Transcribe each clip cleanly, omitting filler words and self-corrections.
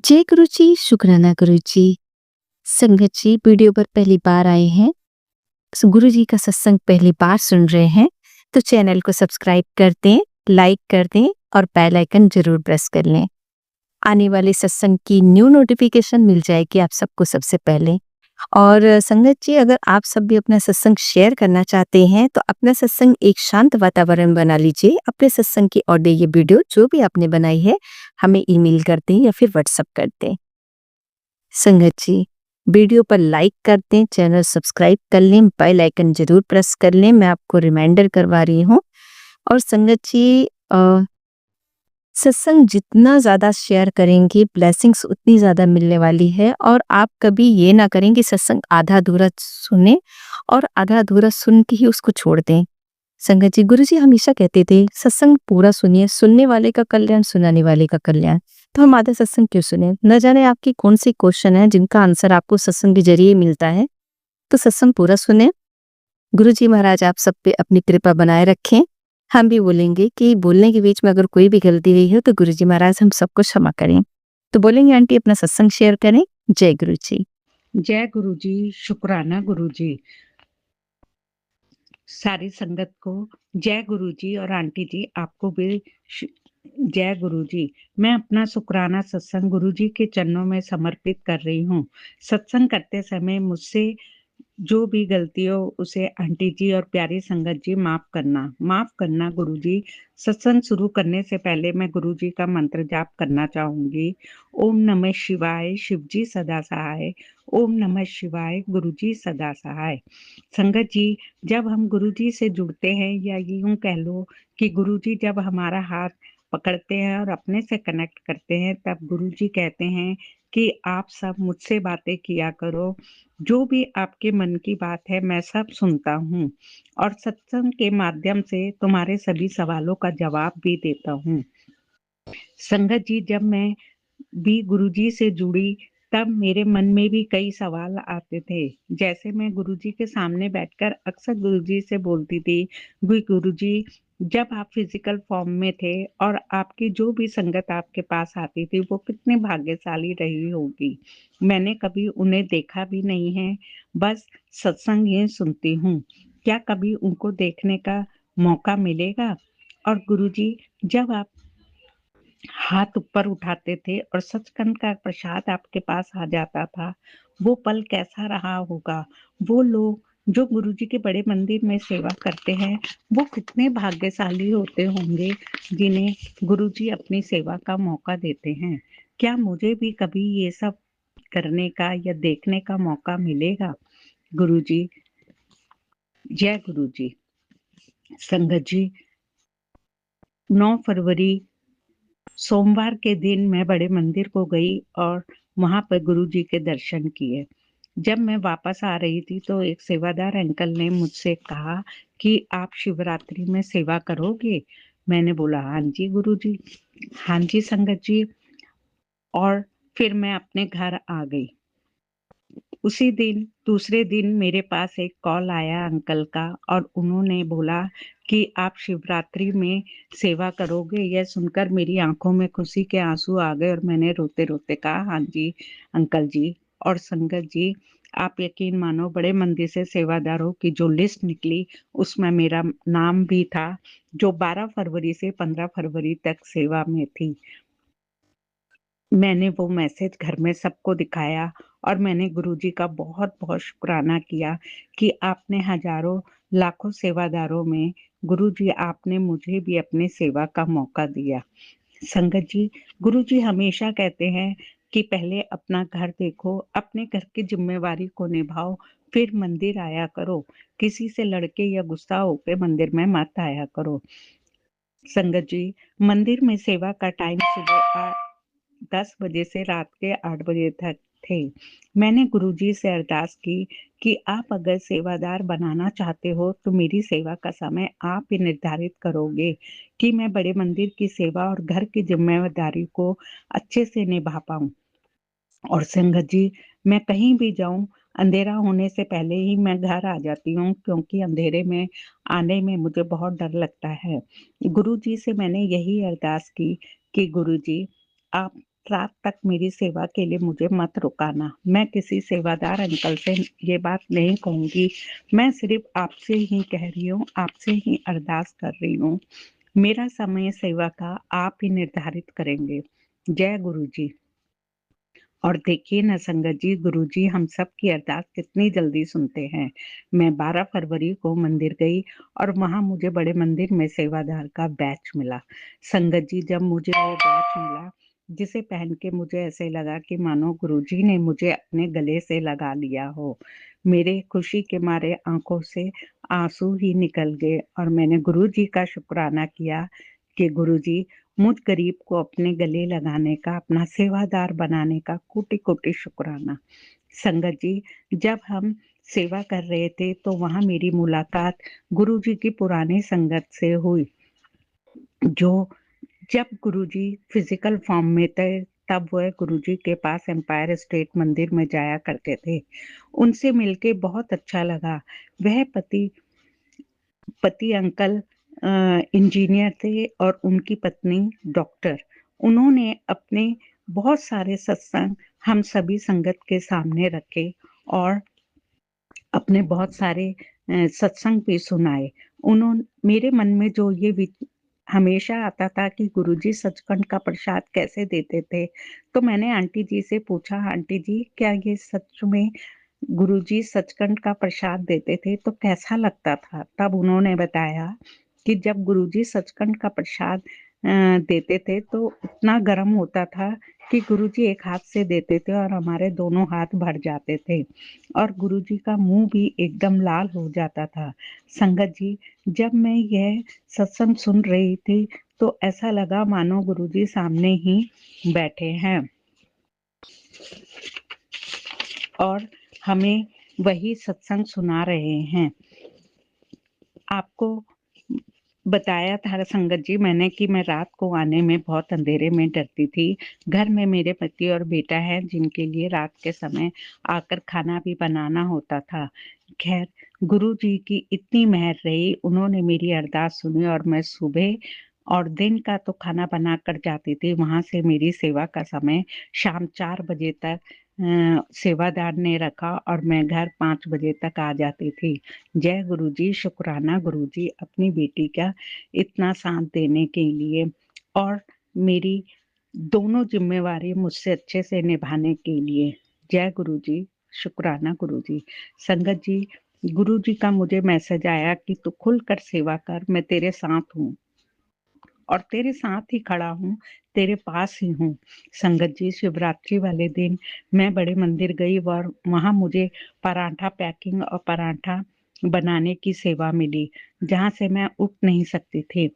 जय गुरु जी, शुक्राना गुरु जी। संगत जी, वीडियो पर पहली बार आए हैं, गुरु जी का सत्संग पहली बार सुन रहे हैं, तो चैनल को सब्सक्राइब कर दें, लाइक कर दें और बेल आइकन जरूर प्रेस कर लें। आने वाले सत्संग की न्यू नोटिफिकेशन मिल जाएगी आप सबको सबसे पहले। और संगत जी, अगर आप सब भी अपना सत्संग शेयर करना चाहते हैं तो अपना सत्संग एक शांत वातावरण बना लीजिए। अपने सत्संग की ऑडियो या वीडियो जो भी आपने बनाई है हमें ईमेल कर दें या फिर व्हाट्सएप कर दें। संगत जी, वीडियो पर लाइक कर दें, चैनल सब्सक्राइब कर लें, बेल आइकन जरूर प्रेस कर लें। मैं आपको रिमाइंडर करवा रही हूँ। और संगत जी, सत्संग जितना ज़्यादा शेयर करेंगे ब्लेसिंग्स उतनी ज़्यादा मिलने वाली है। और आप कभी ये ना करें कि सत्संग आधा अधूरा सुने और आधा अधूरा सुन के ही उसको छोड़ दें। संगत जी, गुरु जी हमेशा कहते थे सत्संग पूरा सुनिए, सुनने वाले का कल्याण, सुनाने वाले का कल्याण। तो हम आधा सत्संग क्यों सुने? न जाने आपकी कौन सी क्वेश्चन है जिनका आंसर आपको सत्संग के जरिए मिलता है। तो सत्संग पूरा सुने। गुरु जी महाराज आप सब पे अपनी कृपा बनाए रखें। हम भी बोलेंगे कि बोलने के बीच में अगर कोई भी गलती हुई है तो गुरु जी महाराज हम सबको क्षमा करें। तो बोलेंगे आंटी अपना सत्संग शेयर करें। जय गुरु जी। जय गुरु जी, शुक्राना गुरु जी। सारी संगत को जय गुरु जी और आंटी जी आपको भी जय गुरु जी। मैं अपना शुक्राना सत्संग गुरु जी के चरणों में समर्पित कर रही हूँ। सत्संग करते समय मुझसे जो भी गलती हो उसे आंटी जी और प्यारी संगत जी माफ करना गुरु जी। सत्संग शुरू करने से पहले मैं गुरु जी का मंत्र जाप करना चाहूंगी। ओम नमः शिवाय, शिव जी सदा सहाय। ओम नमः शिवाय, गुरु जी सदा सहाय। संगत जी, जब हम गुरु जी से जुड़ते हैं या यूं कह लो कि गुरु जी जब हमारा हाथ पकड़ते हैं और अपने से कनेक्ट करते हैं, तब गुरु जी कहते हैं कि आप सब मुझसे बातें किया करो। जो भी आपके मन की बात है मैं सब सुनता हूँ और सत्संग के माध्यम से तुम्हारे सभी सवालों का जवाब भी देता हूँ। संगत जी, जब मैं भी गुरुजी से जुड़ी तब मेरे मन में भी कई सवाल आते थे। जैसे मैं गुरुजी के सामने बैठकर अक्सर गुरुजी से बोलती थी, गुरुजी जब आप फिजिकल फॉर्म में थे और आपकी जो भी संगत आपके पास आती थी वो कितने भाग्यशाली रही होगी। मैंने कभी उन्हें देखा भी नहीं है, बस सत्संग ही सुनती हूँ। क्या कभी उनको देखने का मौका मिलेगा? और गुरुजी, जब आप हाथ ऊपर उठाते थे और सचखंड का प्रसाद आपके पास आ जाता था, वो पल कैसा रहा होगा? वो लोग जो गुरुजी के बड़े मंदिर में सेवा करते हैं, वो कितने भाग्यशाली होते होंगे जिन्हें गुरुजी अपनी सेवा का मौका देते हैं। क्या मुझे भी कभी ये सब करने का या देखने का मौका मिलेगा? गुरुजी, जय गुरुजी। संगत जी, 9 फरवरी सोमवार के दिन मैं बड़े मंदिर को गई और वहां पर गुरु जी के दर्शन किए। जब मैं वापस आ रही थी तो एक सेवादार अंकल ने मुझसे कहा कि आप शिवरात्रि में सेवा करोगे? मैंने बोला हाँ जी गुरु जी। हाँ जी संगत जी। और फिर मैं अपने घर आ गई। उसी दिन दूसरे दिन मेरे पास एक कॉल आया अंकल का और उन्होंने बोला कि आप शिवरात्रि में सेवा करोगे। यह सुनकर मेरी आंखों में खुशी के आंसू आ गए और मैंने रोते रोते कहा हाँ जी अंकल जी। और संगत जी, आप यकीन मानो बड़े मंदिर से सेवादारों की जो लिस्ट निकली उसमें मेरा नाम भी था, जो 12 फरवरी से 15 फरवरी तक सेवा में थी। मैंने वो मैसेज घर में सबको दिखाया और मैंने गुरुजी का बहुत-बहुत शुक्राना किया कि आपने हजारों लाखों सेवादारों में गुरुजी आपने मुझे भी अपनी सेवा का मौका दिया। संगत जी, गुरुजी हमेशा कहते हैं कि पहले अपना घर देखो, अपने घर की जिम्मेवारी को निभाओ, फिर मंदिर आया करो। किसी से लड़के या गुस्सा होके मंदिर में मत आया करो। संगत जी, मंदिर में सेवा का टाइम सुबह 10 बजे से रात के 8 बजे तक थे। मैंने गुरुजी से अरदास की कि आप अगर सेवादार बनाना चाहते हो तो मेरी सेवा का समय आप ही निर्धारित करोगे कि मैं बड़े मंदिर की सेवा और घर की जिम्मेदारी को अच्छे से निभा पाऊं। और संगत जी, मैं कहीं भी जाऊं, अंधेरा होने से पहले ही मैं घर आ जाती हूँ क्योंकि अंधेरे में आने में मुझे बहुत डर लगता है। गुरुजी से मैंने यही अरदास की कि गुरुजी आप रात तक मेरी सेवा के लिए मुझे मत रुकाना। मैं किसी सेवादार अंकल से ये बात नहीं कहूँगी, मैं सिर्फ आपसे ही कह रही हूँ, आपसे ही अरदास कर रही हूँ। मेरा समय सेवा का आप ही निर्धारित करेंगे। जय गुरु जी। और देखिए ना संगत जी, गुरुजी हम सब की अरदास कितनी जल्दी सुनते हैं। मैं 12 फरवरी को मंदिर गई और वहाँ मुझे बड़े मंदिर में सेवादार का बैच मिला। संगत जी, जब मुझे वो बैच मिला, जिसे पहन के मुझे ऐसे लगा कि मानो गुरुजी ने मुझे अपने गले से लगा लिया हो। मेरे खुशी के मारे आँखों से आँसू ही निकल गए और मैंने गुरुजी का शुक्राना किया कि गुरुजी, मुझ गरीब को अपने गले लगाने का, अपना सेवादार बनाने का कोटि-कोटि शुक्राना। संगत जी, जब हम सेवा कर रहे थे तो वहाँ मेरी मुलाकात गुरुजी की पुरानी संगत से हुई, जो जब गुरुजी फिजिकल फॉर्म में थे, तब वह गुरुजी के पास एम्पायर स्टेट मंदिर में जाया करते थे। उनसे मिलके बहुत अच्छा लगा। वह पति पति अंकल इंजीनियर थे और उनकी पत्नी डॉक्टर। उन्होंने अपने बहुत सारे सत्संग हम सभी संगत के सामने रखे और अपने बहुत सारे सत्संग भी सुनाए। मेरे मन में जो ये हमेशा आता था कि गुरुजी सचखंड का प्रसाद कैसे देते थे, तो मैंने आंटी जी से पूछा, आंटी जी क्या ये सच में गुरुजी सचखंड का प्रसाद देते थे तो कैसा लगता था? तब उन्होंने बताया कि जब गुरुजी सचखंड का प्रसाद देते थे तो इतना गर्म होता था कि गुरुजी एक हाथ से देते थे और हमारे दोनों हाथ भर जाते थे और गुरुजी का मुँह भी एकदम लाल हो जाता था। संगत जी, जब मैं यह सत्संग सुन रही थी तो ऐसा लगा मानो गुरुजी सामने ही बैठे हैं और हमें वही सत्संग सुना रहे हैं। आपको बताया था संगत जी मैंने कि मैं रात को आने में बहुत अंधेरे में डरती थी। घर में मेरे पति और बेटा है जिनके लिए रात के समय आकर खाना भी बनाना होता था। खैर, गुरुजी की इतनी मेहर रही, उन्होंने मेरी अरदास सुनी और मैं सुबह और दिन का तो खाना बना कर जाती थी। वहाँ से मेरी सेवा का समय शाम 4 बजे तक सेवादार ने रखा और मैं घर 5 बजे तक आ जाती थी। जय गुरुजी, शुक्राना गुरुजी अपनी बेटी का इतना साथ देने के लिए और मेरी दोनों ज़िम्मेवारी मुझसे अच्छे से निभाने के लिए। जय गुरुजी, शुक्राना गुरुजी। संगत जी, गुरुजी का मुझे मैसेज आया कि तू खुलकर सेवा कर, मैं तेरे साथ हूँ और तेरे साथ ही खड़ा हूँ, तेरे पास ही हूँ। संगत जी, शिवरात्रि वाले दिन मैं बड़े मंदिर गई और वहाँ मुझे पराठा पैकिंग और पराठा बनाने की सेवा मिली, जहाँ से मैं उठ नहीं सकती थी।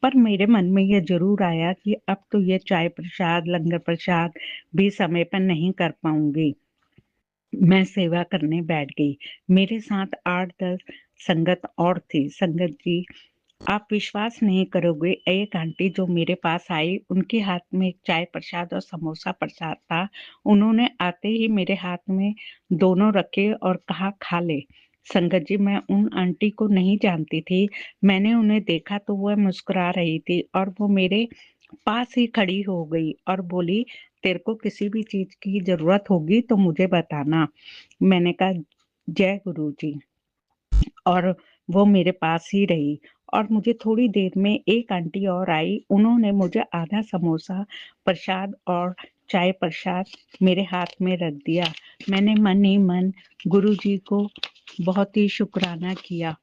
पर मेरे मन में ये ज़रूर आया कि अब तो ये चाय प्रसाद, लंगर प्रसाद भी समय पर नहीं कर पाऊँगी। मैं सेवा करने बैठ गई। मेरे साथ 8-10 संगत और थी। संगत जी, आप विश्वास नहीं करोगे, एक आंटी जो मेरे पास आई, उनके हाथ में एक चाय प्रसाद और समोसा प्रसाद था। उन्होंने आते ही मेरे हाथ में दोनों रखे और कहा, "खा ले।" संगत जी, मैं उन आंटी को नहीं जानती थी। मैंने उन्हें देखा तो वह मुस्कुरा रही थी और वो मेरे पास ही खड़ी हो गई और बोली, "तेरे को किसी भी चीज़ की ज़रूरत होगी तो मुझे बताना।" मैंने कहा, "जय गुरु जी।" और वो मेरे पास ही रही और मुझे थोड़ी देर में एक आंटी और आई, उन्होंने मुझे आधा समोसा प्रसाद और चाय प्रसाद मेरे हाथ में रख दिया। मैंने मन ही मन गुरुजी को बहुत ही शुक्राना किया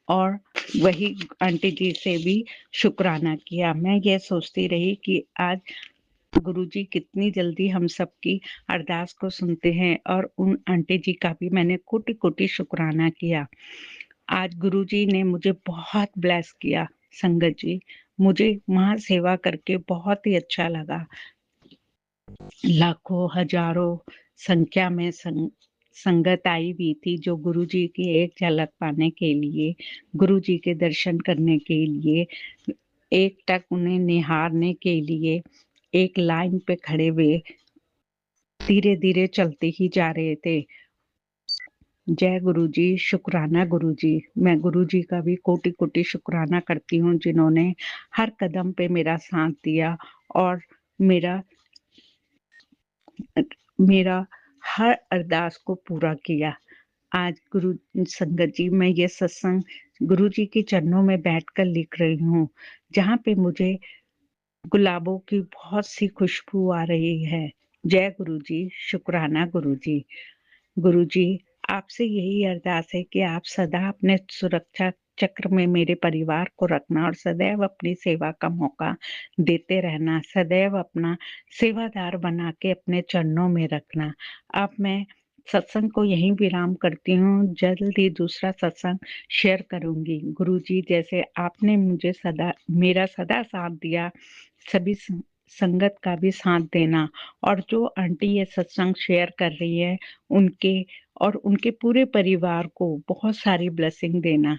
और वही आंटी जी से भी शुक्राना किया। मैं ये सोचती रही कि आज गुरुजी कितनी जल्दी हम सबकी अरदास को सुनते हैं और उन आंटी जी का भी मैंने कोटि-कोटि शुक्राना किया। आज गुरुजी ने मुझे बहुत ब्लेस किया संगत जी, मुझे वहाँ सेवा करके बहुत ही अच्छा लगा। लाखों, हजारों संख्या में संगत आई हुई थी जो गुरुजी की एक झलक पाने के लिए, गुरुजी के दर्शन करने के लिए, एकटक उन्हें निहारने के लिए एक लाइन पे खड़े हुए धीरे-धीरे चलते ही जा रहे थे। जय गुरुजी, शुक्राना गुरुजी। मैं गुरुजी का भी कोटि-कोटि शुक्राना करती हूँ जिन्होंने हर कदम पे मेरा साथ दिया और मेरा मेरा हर अरदास को पूरा किया। आज गुरु संगत जी, मैं ये सत्संग गुरु जी के चरणों में बैठकर लिख रही हूँ, जहाँ पे मुझे गुलाबों की बहुत सी खुशबू आ रही है। जय गुरु जी, शुक्राना गुरु जी। गुरु जी, आपसे यही अरदास है कि आप सदा अपने सुरक्षा चक्र में मेरे परिवार को रखना और सदैव अपनी सेवा का मौका देते रहना, सदैव अपना सेवादार बना के अपने चरणों में रखना। अब मैं सत्संग को यहीं विराम करती हूँ, जल्द ही दूसरा सत्संग शेयर करूँगी। गुरु जी, जैसे आपने मुझे मेरा सदा साथ दिया, सभी संगत का भी साथ देना, और जो आंटी ये सत्संग शेयर कर रही है, उनके और उनके पूरे परिवार को बहुत सारी ब्लेसिंग देना।